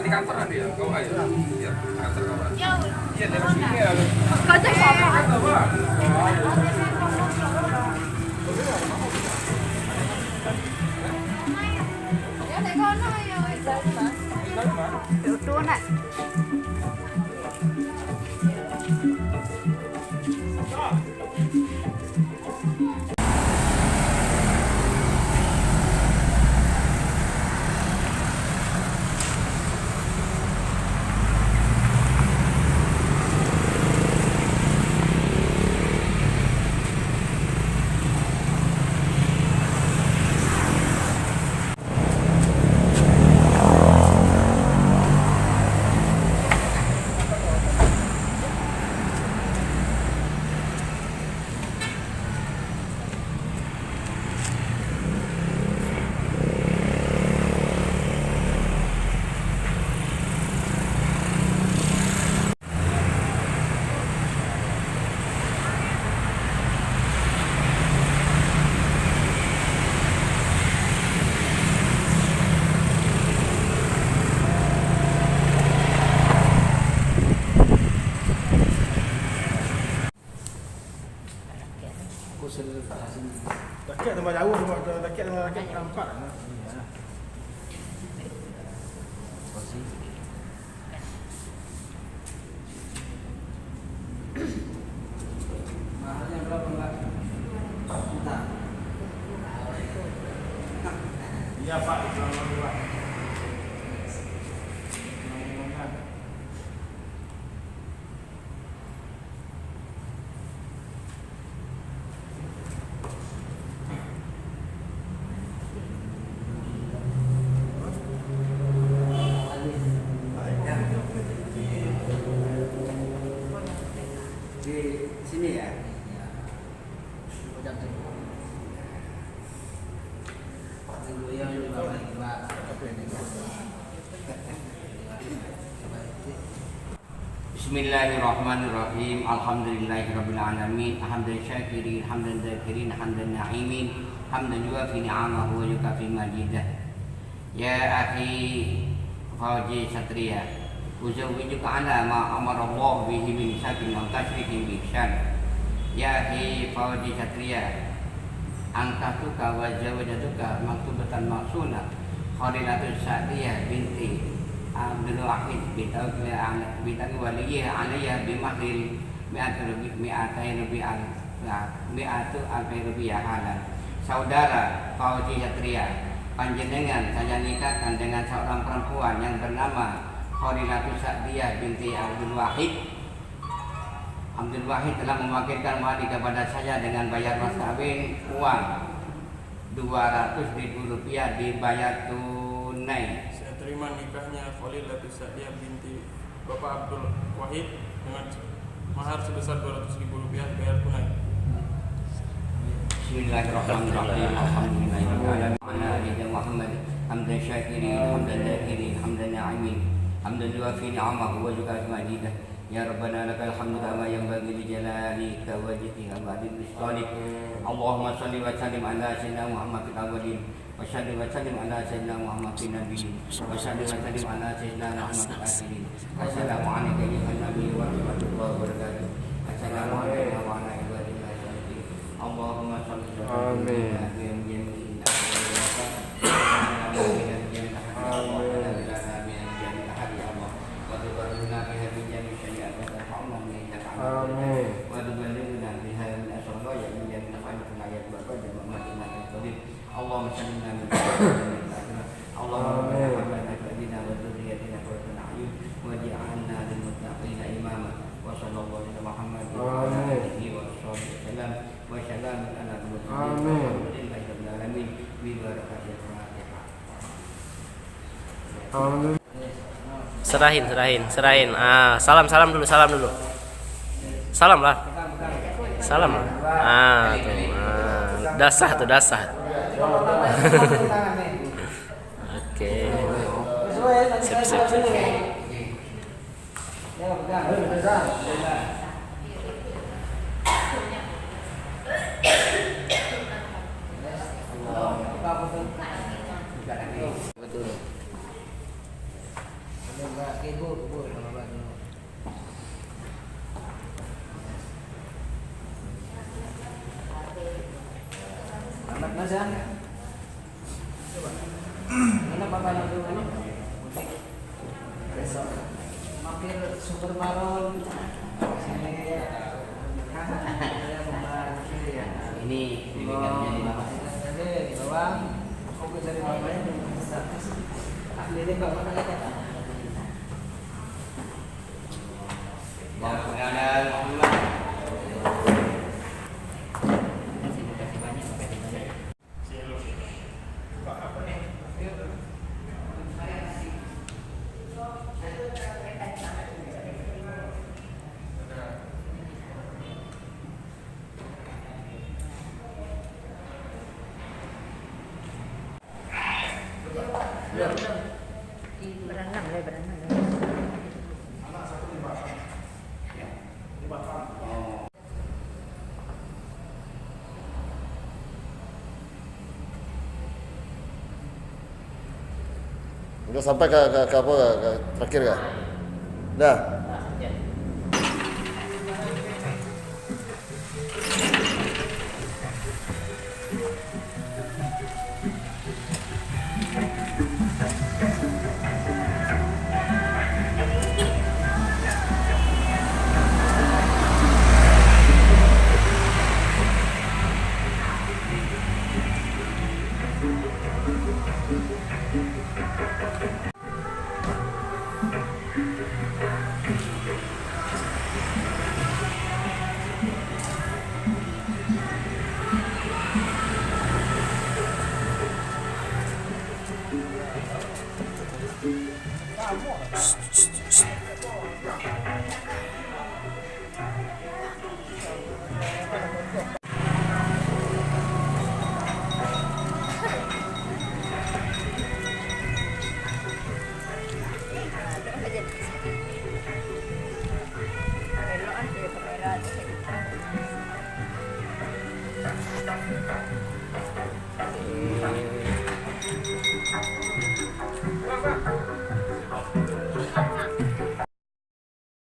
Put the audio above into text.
di kantor nanti ya, kau aja. Iya, kantor kau. Iya, dari sini ya. Kocek sama. Ya nek kono ya wis Mas. Tuh nak. Dekat tambah jauh, dekat nampak. Mahalnya berapa Mbak? Juta. Iya Pak, selamat Pak. Di sini ya. Ucap terima. Tunggu yang di bawah ini, Pak. Bismillahirrahmanirrahim. Alhamdulillahirabbil alamin. Hamdan syakirin, hamdan dzakirin, hamdan na'imin, hamdan yuafi ni'amahu wa yukafi majidah. Ya akhi Fauzi Satria, uzawwijuka ala ma amara Allah bihi min sakin wa tasrihin bi ihsan. Ya akhi Fauzi Satria, angkatuka wa zawajatuka maktubatan maksuna Khadilatul Sa'diyah binti Abdul Wahid bitagi waliyah aliyah bimahril mi'atu alfi rupiah halan. Saudara Fauzi Satria, panjenengan saya nikahkan dengan seorang perempuan yang bernama Khadilatul Sa'diyah binti Abdul Wahid. Abdul Wahid telah mewakilkan wali kepada saya dengan bayar mas kawin uang 200.000 rupiah dibayar tunai. Saya terima nikahnya Khadilatul Sa'diyah binti Bapak Abdul Wahid dengan mahar sebesar 200.000 rupiah dibayar tunai. Bismillahirrahmanirrahim. Alhamdulillahirabbil alamin. Muhammad hamdan syakirin, hamdan dzakirin, hamdan na'imin, hamdan yuafi ni'amahu wa yukafi majidah. Ya Rabbana lakal hamdu kama yanbaghi li jalalika wa wajhika wa adil sultanik. Allahumma shalli wa sallim ala sayyidina Muhammad fil awwalin wa shalli wa sallim ala sayyidina Muhammad fil nabiyyin wa shalli wa sallim ala sayyidina Muhammad fil akhirin. Assalamu alayka ayyuhan nabiy wa rahmatullahi wa barakatuh. Assalamu alayka wa ala ibadillahi sholihin. Allahumma shalli wa sallim ala sayyidina Amin. Allahumma salli ala Amin. Serahin. Ah, salam dulu. Salam lah. Ah, tuh. Ah, dasar. Oke. Sip. sakit bu bapak dulu. Selamat mas ya. Mana bapak dulu ini? Besok mampir super baron. Ini BBM-nya di bawah. Di bawah. Fokus dari bawahnya. Asli deh bapak kata. Bang Pengadaan Muhammad. Terima kasih banyak. Berenang deh. Anak satu di Batam. Di Batam. Udah sampai ke apa ke terakhir kah? Dah. Kamu.